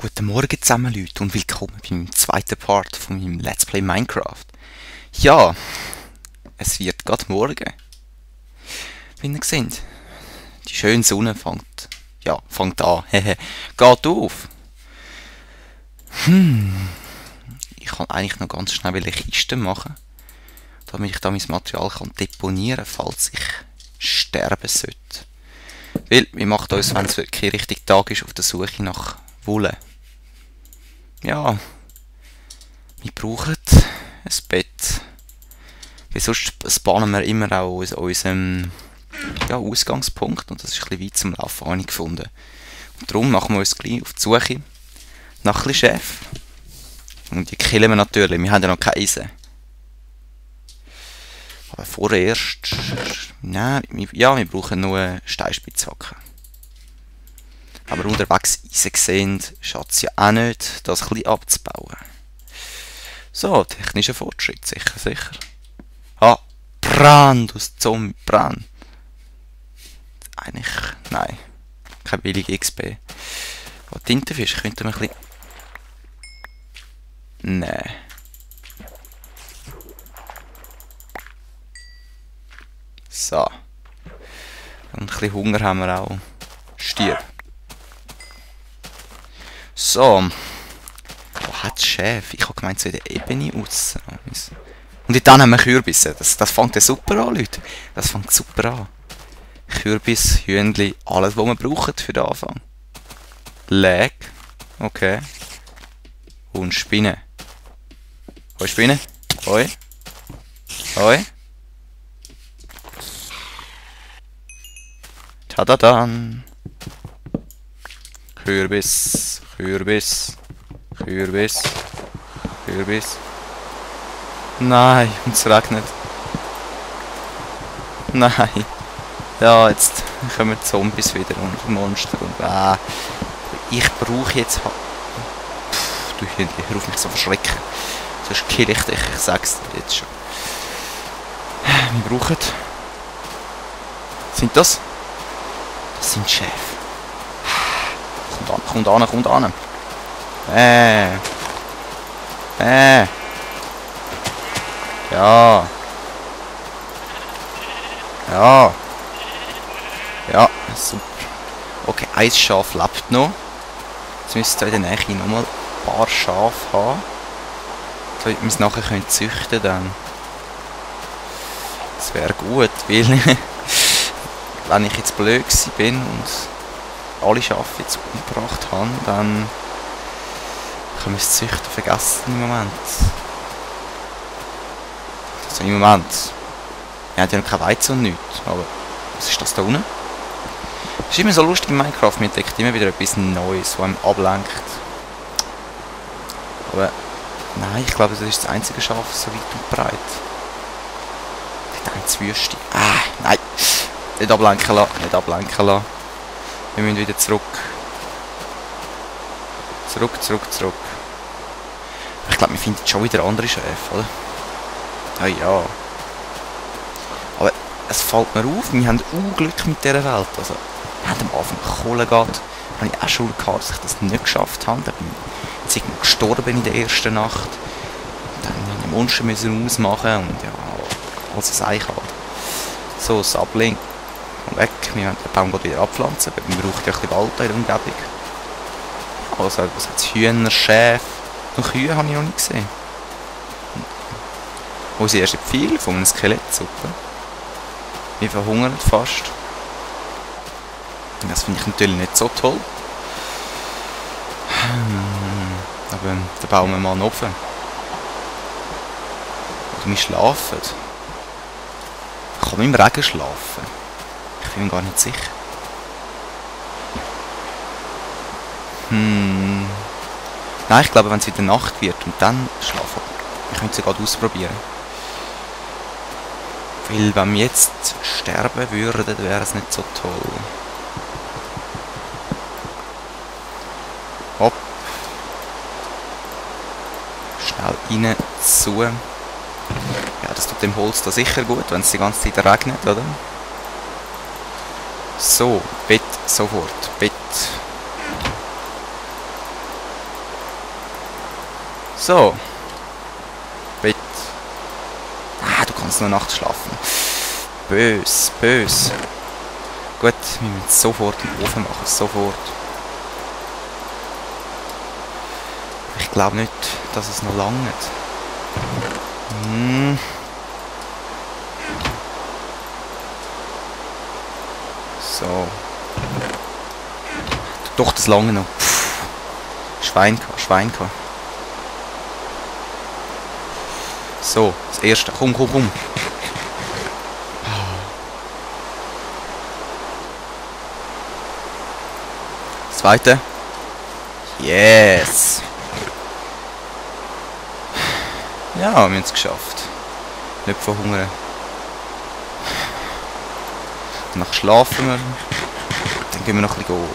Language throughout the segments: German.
Guten Morgen zusammen Leute und willkommen beim zweiten Part von meinem Let's Play Minecraft. Ja, es wird gerade morgen. Wie ihr seht, die schöne Sonne fängt an. Geht auf. Ich kann eigentlich noch ganz schnell eine Kiste machen, damit ich da mein Material deponieren kann, falls ich sterben sollte. Weil wir machen uns, wenn es wirklich richtig Tag ist, auf der Suche nach Wolle. Ja, wir brauchen ein Bett. Weil sonst spawnen wir immer auch unseren Ausgangspunkt. Und das ist ein bisschen weit zum Laufen, habe ich gefunden. Und darum machen wir uns gleich auf die Suche nach ein bisschen Schäf. Und die killen wir natürlich, wir haben ja noch kein Eisen. Aber vorerst... Nein, wir brauchen nur eine Steinspitzhacke. Aber unterwegs Eisen gesehen, schadet es ja auch nicht, das ein bisschen abzubauen. So, technischer Fortschritt, sicher. Ah, Brand aus Zombie, Brand. Eigentlich, nein, kein billiger XP. Oh, Tintenfisch könnte man ein bisschen... Nein. So. Und ein bisschen Hunger haben wir auch. Stirb. So. Wo hat es Schäf? Ich habe gemeint, so in der Ebene aus. Und dann haben wir Kürbisse. Das fängt ja super an, Leute. Das fängt super an. Kürbis, Hühnli, alles, was wir brauchen für den Anfang. Leg. Okay. Und Spinnen. Hoi, Spinnen. Hoi. Hoi. Tadadan. Kürbis. Nein, und es regnet. Nein. Ja, jetzt kommen Zombies wieder und Monster und ich brauche jetzt... Du Hündchen, hör auf mich so verschrecken. Sonst kill ich dich, ich sag's dir jetzt schon. Wir brauchen... Sind das? Das sind Schäfe. Kommt an. Ja, super. Okay, ein Schaf lebt noch. Jetzt müsste in der Nähe nochmal ein paar Schafe haben. Damit wir es nachher züchten können. Das wäre gut, weil wenn ich jetzt blöd bin und alle Schafe jetzt umgebracht habe, dann können wir das Züchten vergessen im Moment. Also im Moment. Wir haben ja noch kein Weizen und nichts. Aber was ist das da unten? Das ist immer so lustig in Minecraft, man entdeckt immer wieder etwas Neues, was einem ablenkt. Aber nein, ich glaube, das ist das einzige Schaf so weit und breit. Die einzige Wüste. Nein! Nicht ablenken lassen. Wir müssen wieder zurück. Zurück. Ich glaube, wir finden schon wieder andere Schäfe, oder? Ja. Aber es fällt mir auf, wir haben Unglück mit dieser Welt. Also, wir haben am Anfang Kohle gehabt. Habe ich auch schon gehabt, dass ich das nicht geschafft habe. Dann bin ich jetzt gestorben in der ersten Nacht. Und dann musste ich die Monster müssen ausmachen und ja, alles was ich halt. So, Sapling. Weg. Wir werden den Baum wieder abpflanzen, aber wir brauchen ja ein bisschen Wald in der Umgebung. Also, was hat es? Hühner, Schäfe. Noch Kühe habe ich noch nicht gesehen. Unsere erste Pfeil von einem Skelett, super. Wir verhungern fast. Das finde ich natürlich nicht so toll. Aber dann bauen wir mal einen Ofen. Oder wir schlafen. Kann man im Regen schlafen? Ich bin mir gar nicht sicher. Nein, ich glaube, wenn es wieder Nacht wird und dann schlafen. Ich könnte es gerade ausprobieren. Weil wenn wir jetzt sterben würden, wäre es nicht so toll. Hopp. Schnell rein, zu. Ja, das tut dem Holz da sicher gut, wenn es die ganze Zeit regnet, oder? So, Bett sofort. Bett. So. Bett. Ah, du kannst nur nachts schlafen. Bös, bös. Gut, wir müssen sofort den Ofen machen, sofort. Ich glaube nicht, dass es noch lange hat. So. Doch, das lange noch. Schwein gehabt, Schwein gehabt. So, das erste. Komm, komm, komm. Das zweite. Yes. Ja, wir haben es geschafft. Nicht verhungern. Danach schlafen wir. Dann gehen wir noch ein bisschen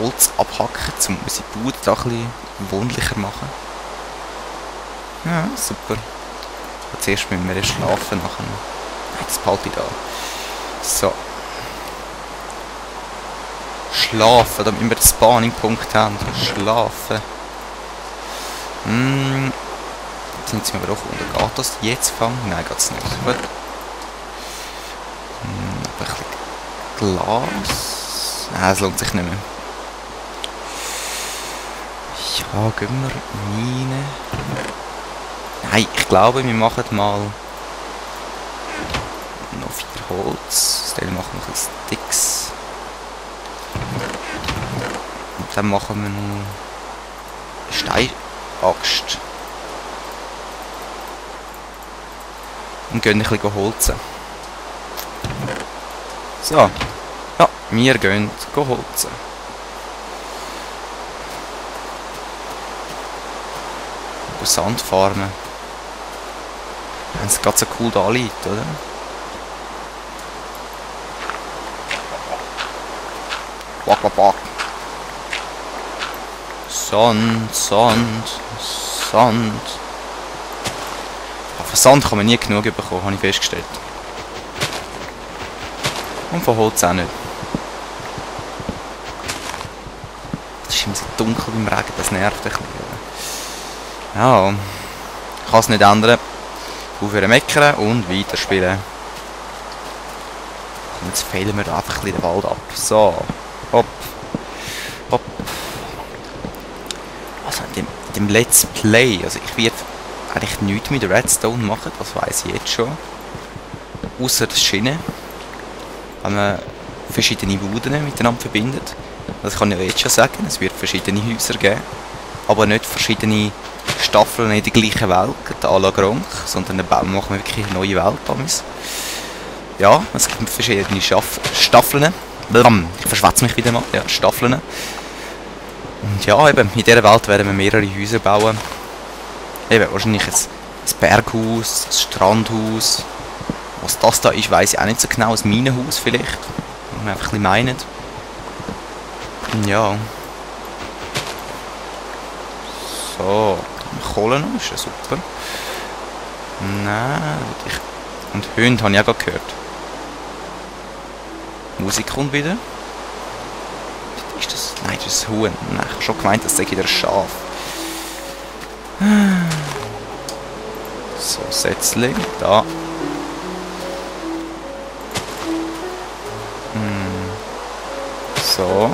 Holz abhacken, um unsere Bude da ein bisschen wohnlicher machen. Ja, super. Zuerst müssen wir schlafen, nachher. Nein, das behalte ich da. So. Schlafen, damit wir den Spawning-Punkt haben. Schlafen. Jetzt sind wir aber auch unter. Geht das jetzt fangen? Nein, geht es nicht. Gut. Aber ein bisschen Glas. Nein, es lohnt sich nicht mehr. Ja, gehen wir Mine. Nein, ich glaube, wir machen mal noch 4 Holz. Dann machen wir ein bisschen Sticks. Und dann machen wir noch Steinaxt. Und gehen ein bisschen holzen. So. Ja, wir gehen holzen. Sandfarmen. Wenn es gerade so cool da liegt, oder? Wack, wack, wack. Sand, Sand, Sand. Aber von Sand kann man nie genug bekommen, habe ich festgestellt. Und von Holz auch nicht. Es ist immer so dunkel beim Regen, das nervt ein bisschen. Ja, ich kann es nicht ändern. Aufhören meckern und weiterspielen. Und jetzt fehlen wir da einfach ein bisschen den Wald ab. So, hopp, hopp. Also in dem Let's Play, also ich werde eigentlich nichts mit Redstone machen, das weiss ich jetzt schon. Außer das Schienen. Wenn man verschiedene Buden miteinander verbindet. Das kann ich jetzt schon sagen, es wird verschiedene Häuser geben. Aber nicht verschiedene Staffeln in der gleichen Welt, à la Gronk, sondern dann bauen wir wirklich eine neue Welt damals. Ja, es gibt verschiedene Staffeln. Ich verschwätze mich wieder mal. Ja, Staffeln. Und ja, eben, in dieser Welt werden wir mehrere Häuser bauen. Eben, wahrscheinlich ein Berghaus, ein Strandhaus. Was das da ist, weiss ich auch nicht so genau. Ein Minenhaus vielleicht. Wenn wir einfach ein bisschen meinen. Ja. So. Kohle noch, ist ja super. Nein, und Hunde habe ich auch gerade gehört. Musik kommt wieder. Ist das? Nein, das ist ein Huhn. Nein, ich habe schon gemeint, das sei wieder ein Schaf. So, Sätzling, da. So.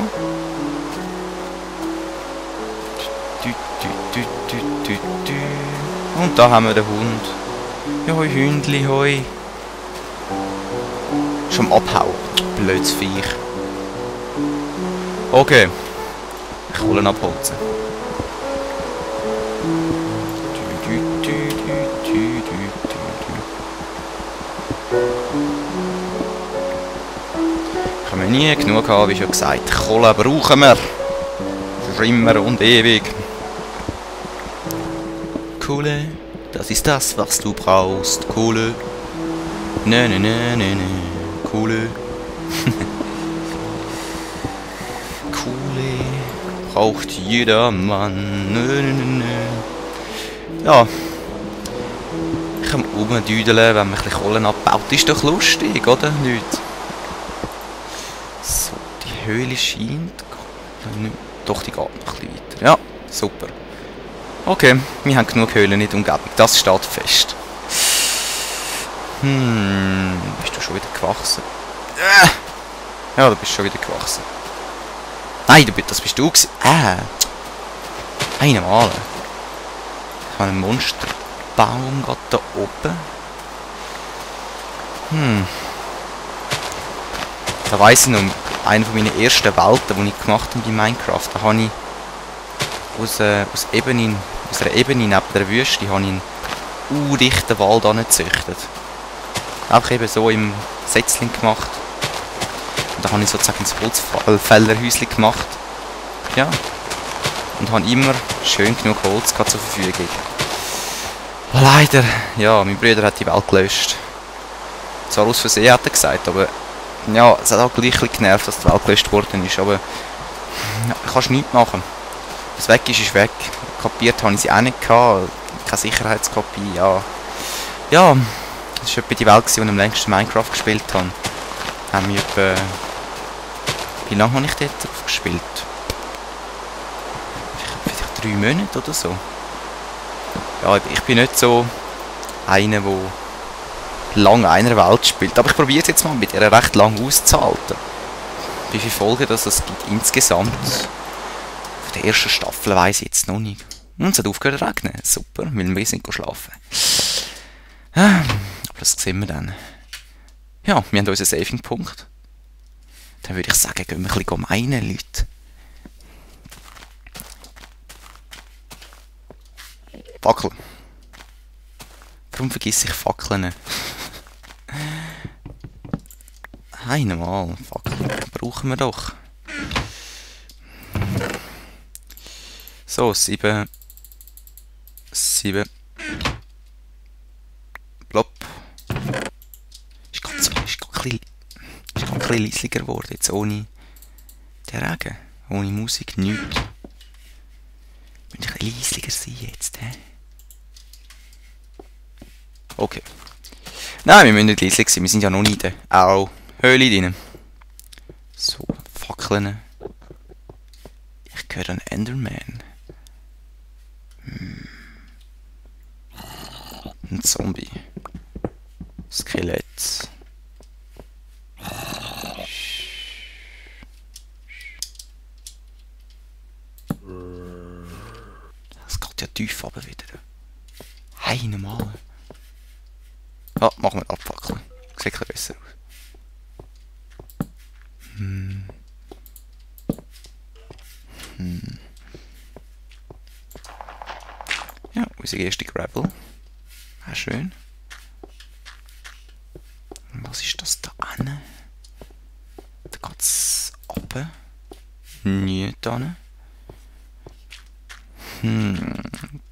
Und da haben wir den Hund. Ja, hoi Hündli, hoi. Schon am Abhauen. Blödes Viech. Okay. Ich hole ihn abholzen. Können wir nie genug haben, wie schon gesagt. Kohle brauchen wir. Für immer und ewig. Kohle, das ist das, was du brauchst. Kohle. Ne, ne, ne, ne, ne. Kohle. Kohle braucht jeder Mann. Ne, ne, ne, ne. Ja. Ich kann rumdüdeln, wenn man ein bisschen Kohlen abbaut. Ist doch lustig, oder? Nicht? So, die Höhle scheint. Doch, die geht noch ein bisschen weiter. Ja, super. Okay, wir haben genug Höhlen in der Umgebung. Das steht fest. Bist du schon wieder gewachsen? Ja, du bist schon wieder gewachsen. Nein, das bist du gewesen. Einmal. Ich habe einen Monsterbaum gerade da oben. Da weiss ich noch, eine von meinen ersten Welten, die ich gemacht habe bei Minecraft, da habe ich aus einer Ebene neben der Wüste habe ich einen dichten Wald angezüchtet. Einfach eben so im Setzling gemacht. Und da habe ich sozusagen ein Holzfällerhäuschen gemacht. Ja. Und habe immer schön genug Holz zur Verfügung. Aber leider, ja, mein Bruder hat die Welt gelöscht. Zwar aus Versehen hat er gesagt, aber ja, es hat auch gleich genervt, dass die Welt gelöscht worden ist. Aber ja, kannst nichts machen. Was weg ist, ist weg. Kapiert habe ich sie auch nicht gehabt. Keine Sicherheitskopie, ja. Ja, das war etwa die Welt, die ich am längsten Minecraft gespielt habe. Haben wir etwa... Wie lange habe ich dort drauf gespielt? Vielleicht 3 Monate oder so. Ja, ich bin nicht so einer, der lange einer Welt spielt. Aber ich probiere es jetzt mal mit ihr recht lang auszuhalten. Wie viele Folgen das es gibt insgesamt. Auf der ersten Staffel weiss ich jetzt noch nicht. Und es hat aufgehört zu regnen. Super, weil wir sind schlafen. Aber das sehen wir dann. Ja, wir haben unseren Saving-Punkt. Dann würde ich sagen, gehen wir ein bisschen meinen, Leute. Fackel. Warum vergiss ich Fackeln? Einmal, Fackeln brauchen wir doch. So, 7. Plopp. Ist gerade ein bisschen leisiger geworden, jetzt ohne den Regen. Ohne Musik, nichts. Müssen ein bisschen leisiger sein jetzt, hä? Okay. Nein, wir müssen nicht leislich sein, wir sind ja noch nicht in der Höhle drin. So, Fackeln. Ich höre einen Enderman. Ein Zombie. Skelett. Das geht ja tief runter wieder. Hey, normal. Ah, machen wir abfackeln. Sieht ein bisschen besser aus. Ja, unsere erste Gravel. Ah, schön. Was ist das da hinten? Da geht's runter. Nicht da hinten.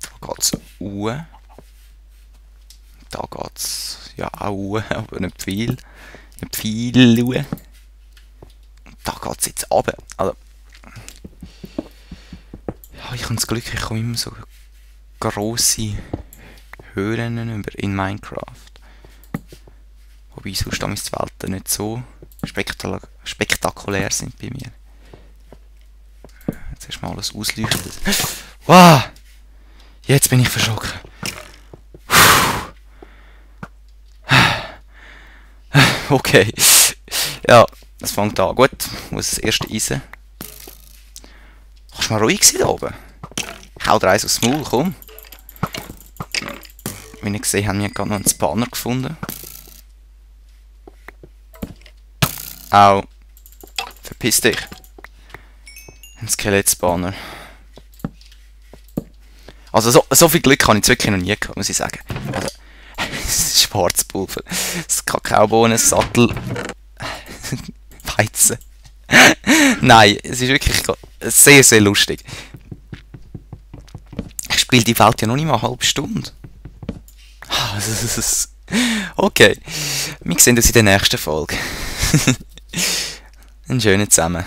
Da geht's hoch. Da geht's ja auch hoch, aber nicht viel. Nicht viel hoch. Da geht's jetzt runter. Also, ja, ich habe das Glück, ich komme immer so grosse Höhlen über in Minecraft. Wobei sonst die Welten nicht so spektakulär sind bei mir. Jetzt erstmal alles ausleuchtet. Wow! Jetzt bin ich verschrocken. Okay. Ja, es fängt an. Gut, muss das erste Eisen. Kannst du mal ruhig sein da oben? Ich hau dir eins aufs Maul, komm. Wie ihr gesehen habt, wir haben gerade noch einen Spawner gefunden. Au. Verpiss dich. Ein Skelett-Spawner. Also so viel Glück habe ich wirklich noch nie gehabt, muss ich sagen. Also, Schwarzpulver, das Kakaobohnen, Sattel, Weizen. Nein, es ist wirklich sehr, sehr lustig. Ich spiele die Welt ja noch nicht mal eine halbe Stunde. Okay, wir sehen uns in der nächsten Folge. Einen schönen zusammen.